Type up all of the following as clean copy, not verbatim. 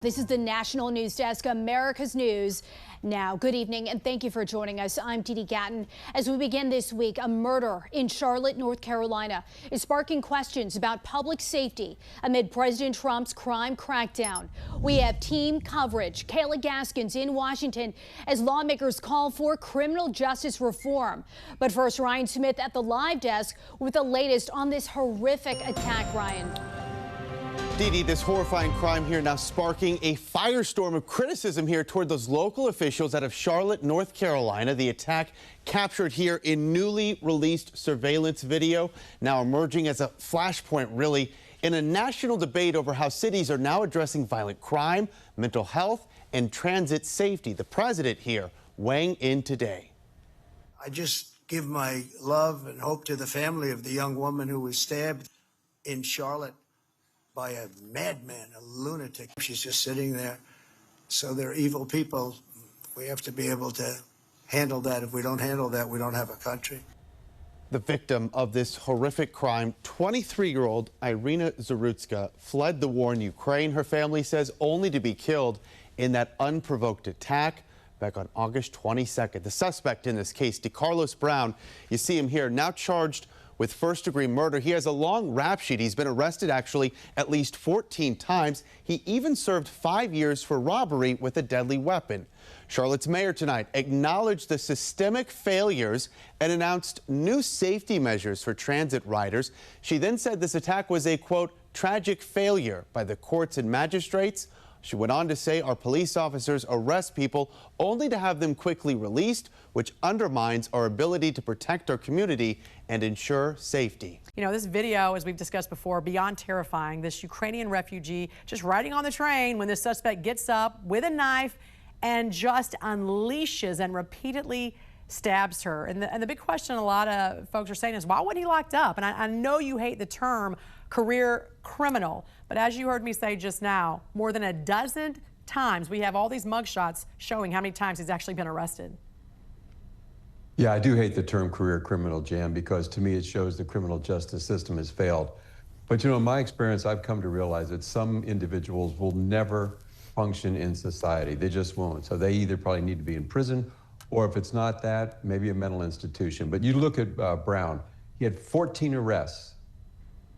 This is the National News Desk, America's News Now. Good evening, and thank you for joining us. I'm Dee Dee Gatton. As we begin this week, a murder in Charlotte, North Carolina is sparking questions about public safety amid President Trump's crime crackdown. We have team coverage. Kayla Gaskins in Washington as lawmakers call for criminal justice reform. But first, Ryan Smith at the live desk with the latest on this horrific attack. Ryan. Dee Dee, this horrifying crime here now sparking a firestorm of criticism here toward those local officials out of Charlotte, North Carolina. The attack captured here in newly released surveillance video, now emerging as a flashpoint, really, in a national debate over how cities are now addressing violent crime, mental health, and transit safety. The president here weighing in today. I just give my love and hope to the family of the young woman who was stabbed in Charlotte by a madman, a lunatic. She's just sitting there. So they're evil people. We have to be able to handle that. If we don't handle that, we don't have a country. The victim of this horrific crime, 23-year-old Irina Zarutska, fled the war in Ukraine, her family says, only to be killed in that unprovoked attack back on August 22nd. The suspect in this case, DeCarlos Brown, you see him here, now charged with first-degree murder. He has a long rap sheet. He's been arrested actually at least 14 times. He even served 5 years for robbery with a deadly weapon. Charlotte's mayor tonight acknowledged the systemic failures and announced new safety measures for transit riders. She then said this attack was a, quote, tragic failure by the courts and magistrates. She went on to say our police officers arrest people only to have them quickly released, which undermines our ability to protect our community and ensure safety. You know, this video, as we've discussed before, beyond terrifying. This Ukrainian refugee just riding on the train when the suspect gets up with a knife and just unleashes and repeatedly stabs her. And the big question a lot of folks are saying is, why wasn't he locked up? And I know you hate the term career criminal, but as you heard me say just now, more than a dozen times we have all these mugshots showing how many times he's actually been arrested. Yeah, I do hate the term career criminal, Jan, because to me it shows the criminal justice system has failed. But you know, in my experience, I've come to realize that some individuals will never function in society. They just won't. So they either probably need to be in prison, or if it's not that, maybe a mental institution. But you look at Brown, he had 14 arrests,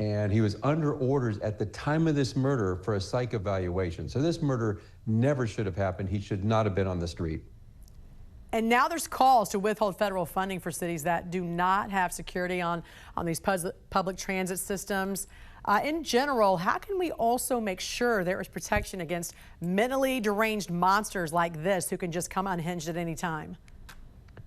and he was under orders at the time of this murder for a psych evaluation. So this murder never should have happened. He should not have been on the street. And now there's calls to withhold federal funding for cities that do not have security on these public transit systems. In general, how can we also make sure there is protection against mentally deranged monsters like this who can just come unhinged at any time?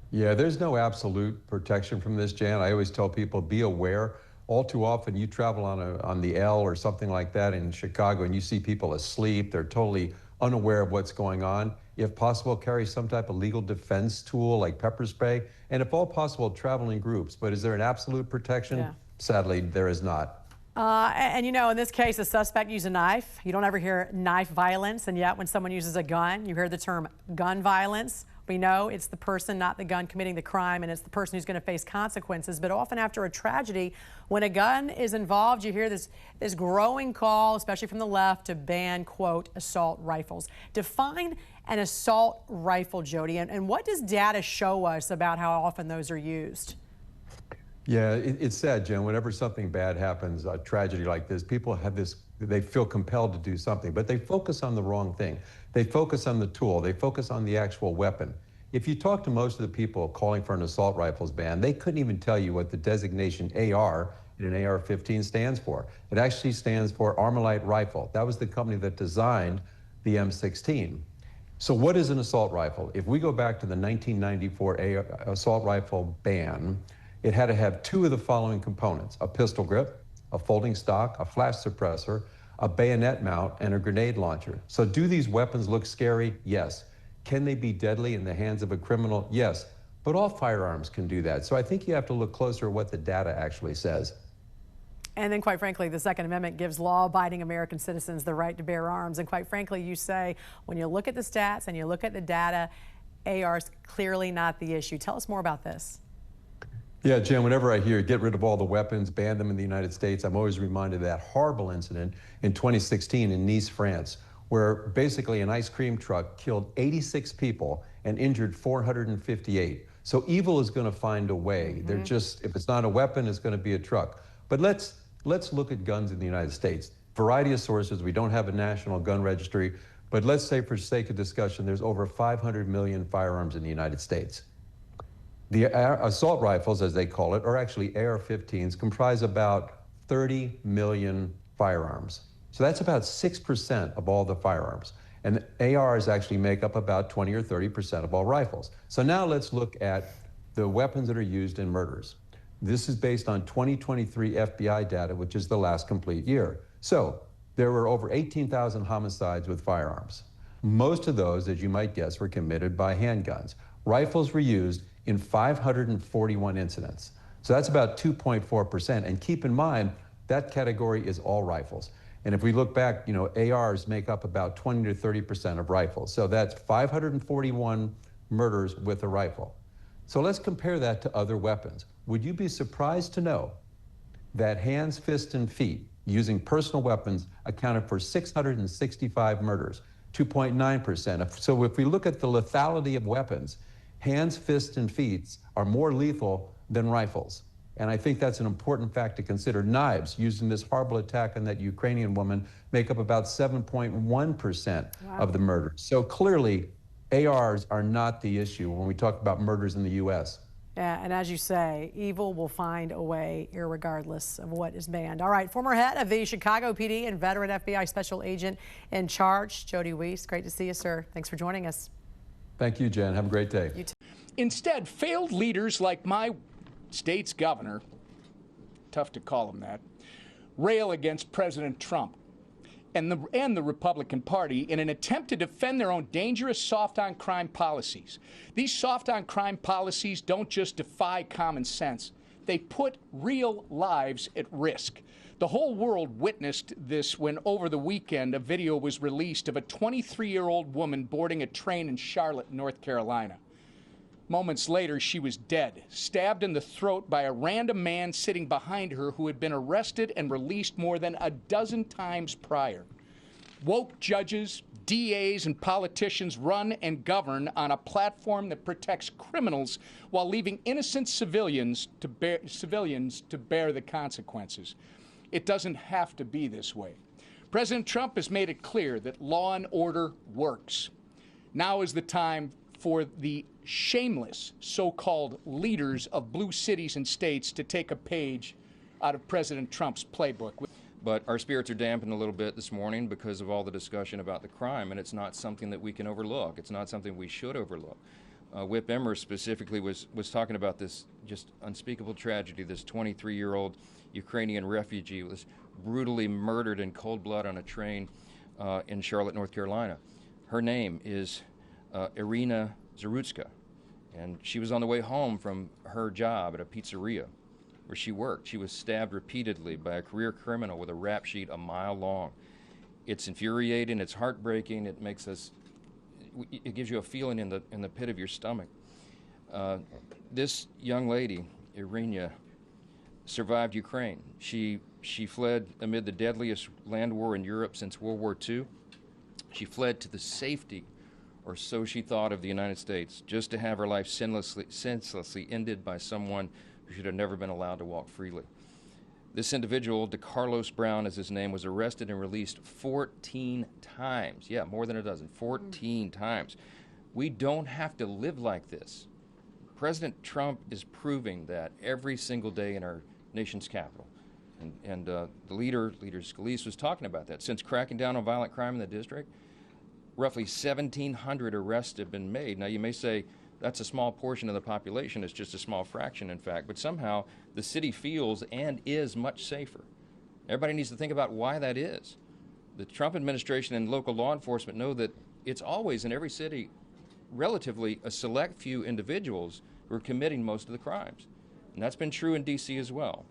Yeah, there's no absolute protection from this, Jan. I always tell people, be aware. All too often you travel on the L or something like that in Chicago and you see people asleep. They're totally unaware of what's going on. If possible, carry some type of legal defense tool like pepper spray. And if all possible, travel in groups. But is there an absolute protection? Yeah. Sadly, there is not. And you know, in this case, the suspect used a knife. You don't ever hear knife violence, and yet when someone uses a gun, you hear the term gun violence. We know it's the person, not the gun, committing the crime, and it's the person who's going to face consequences. But often after a tragedy, when a gun is involved, you hear this growing call, especially from the left, to ban, quote, assault rifles. Define an assault rifle, Jody, and what does data show us about how often those are used? Yeah, it's sad, Jen. Whenever something bad happens, a tragedy like this, people have this, they feel compelled to do something, but they focus on the wrong thing. They focus on the tool. They focus on the actual weapon. If you talk to most of the people calling for an assault rifles ban, they couldn't even tell you what the designation AR in an AR-15 stands for. It actually stands for Armalite Rifle. That was the company that designed the M16. So what is an assault rifle? If we go back to the 1994 assault rifle ban, it had to have two of the following components: a pistol grip, a folding stock, a flash suppressor, a bayonet mount, and a grenade launcher. So do these weapons look scary? Yes. Can they be deadly in the hands of a criminal? Yes. But all firearms can do that. So I think you have to look closer at what the data actually says. And then, quite frankly, the Second Amendment gives law-abiding American citizens the right to bear arms. And quite frankly, you say, when you look at the stats and you look at the data, AR is clearly not the issue. Tell us more about this. Yeah, Jen, whenever I hear get rid of all the weapons, ban them in the United States, I'm always reminded of that horrible incident in 2016 in Nice, France, where basically an ice cream truck killed 86 people and injured 458. So evil is going to find a way. They're just, if it's not a weapon, it's going to be a truck. But let's look at guns in the United States. Variety of sources. We don't have a national gun registry, but let's say for sake of discussion, there's over 500 million firearms in the United States. The assault rifles, as they call it, are actually AR-15s, comprise about 30 million firearms. So that's about 6% of all the firearms. And ARs actually make up about 20 or 30% of all rifles. So now let's look at the weapons that are used in murders. This is based on 2023 FBI data, which is the last complete year. So there were over 18,000 homicides with firearms. Most of those, as you might guess, were committed by handguns. Rifles were used in 541 incidents. So that's about 2.4%. And keep in mind, that category is all rifles. And if we look back, you know, ARs make up about 20 to 30% of rifles. So that's 541 murders with a rifle. So let's compare that to other weapons. Would you be surprised to know that hands, fists, and feet using personal weapons accounted for 665 murders, 2.9%. So if we look at the lethality of weapons, hands, fists, and feet are more lethal than rifles. And I think that's an important fact to consider. Knives used in this horrible attack on that Ukrainian woman make up about 7.1% of the murders. So clearly, ARs are not the issue when we talk about murders in the U.S. Yeah, and as you say, evil will find a way irregardless of what is banned. All right, former head of the Chicago PD and veteran FBI special agent in charge, Jody Weiss. Great to see you, sir. Thanks for joining us. Thank you, Jen. Have a great day. You too. Instead, failed leaders like my state's governor, tough to call him that, rail against President Trump and the Republican Party in an attempt to defend their own dangerous soft-on-crime policies. These soft-on-crime policies don't just defy common sense. They put real lives at risk. The whole world witnessed this when over the weekend a video was released of a 23-year-old woman boarding a train in Charlotte, North Carolina. Moments later, she was dead, stabbed in the throat by a random man sitting behind her who had been arrested and released more than a dozen times prior. Woke judges, DAs, and politicians run and govern on a platform that protects criminals while leaving innocent civilians to bear the consequences. It doesn't have to be this way. President Trump has made it clear that law and order works. Now is the time for the shameless so-called leaders of blue cities and states to take a page out of President Trump's playbook. But our spirits are dampened a little bit this morning because of all the discussion about the crime, and it's not something that we can overlook. It's not something we should overlook. Whip Emmer specifically was talking about this just unspeakable tragedy. This 23-year-old Ukrainian refugee was brutally murdered in cold blood on a train in Charlotte, North Carolina. Her name is Irina Zarutska, and she was on the way home from her job at a pizzeria where she worked. She was stabbed repeatedly by a career criminal with a rap sheet a mile long. It's infuriating, it's heartbreaking, it gives you a feeling in the pit of your stomach. This young lady, Irina, survived Ukraine. She fled amid the deadliest land war in Europe since World War II. She fled to the safety, or so she thought, of the United States, just to have her life senselessly ended by someone who should have never been allowed to walk freely. This individual, DeCarlos Brown is his name, was arrested and released 14 times. Yeah, more than a dozen, 14 times. We don't have to live like this. President Trump is proving that every single day in our nation's capital. And the leader Scalise, was talking about that. Since cracking down on violent crime in the district, roughly 1,700 arrests have been made. Now, you may say that's a small portion of the population. It's just a small fraction, in fact. But somehow the city feels and is much safer. Everybody needs to think about why that is. The Trump administration and local law enforcement know that it's always in every city relatively a select few individuals who are committing most of the crimes. And that's been true in D.C. as well.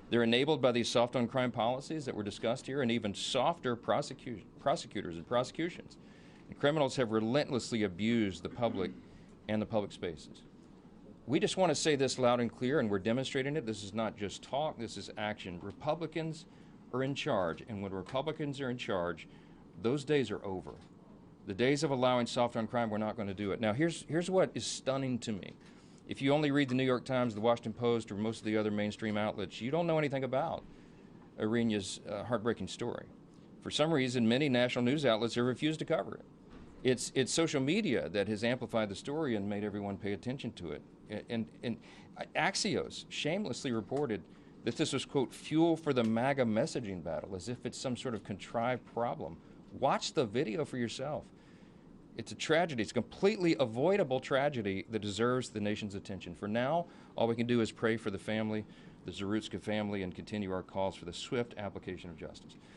They're enabled by these soft-on-crime policies that were discussed here, and even softer prosecutors and prosecutions. And criminals have relentlessly abused the public and the public spaces. We just want to say this loud and clear, and we're demonstrating it. This is not just talk, this is action. Republicans are in charge, and when Republicans are in charge, those days are over. The days of allowing soft on crime, we're not going to do it. Now, here's what is stunning to me. If you only read the New York Times, the Washington Post, or most of the other mainstream outlets, you don't know anything about Irina's heartbreaking story. For some reason, many national news outlets have refused to cover it. It's social media that has amplified the story and made everyone pay attention to it. And Axios shamelessly reported that this was, quote, fuel for the MAGA messaging battle, as if it's some sort of contrived problem. Watch the video for yourself. It's a tragedy. It's a completely avoidable tragedy that deserves the nation's attention. For now, all we can do is pray for the family, the Zarutska family, and continue our calls for the swift application of justice.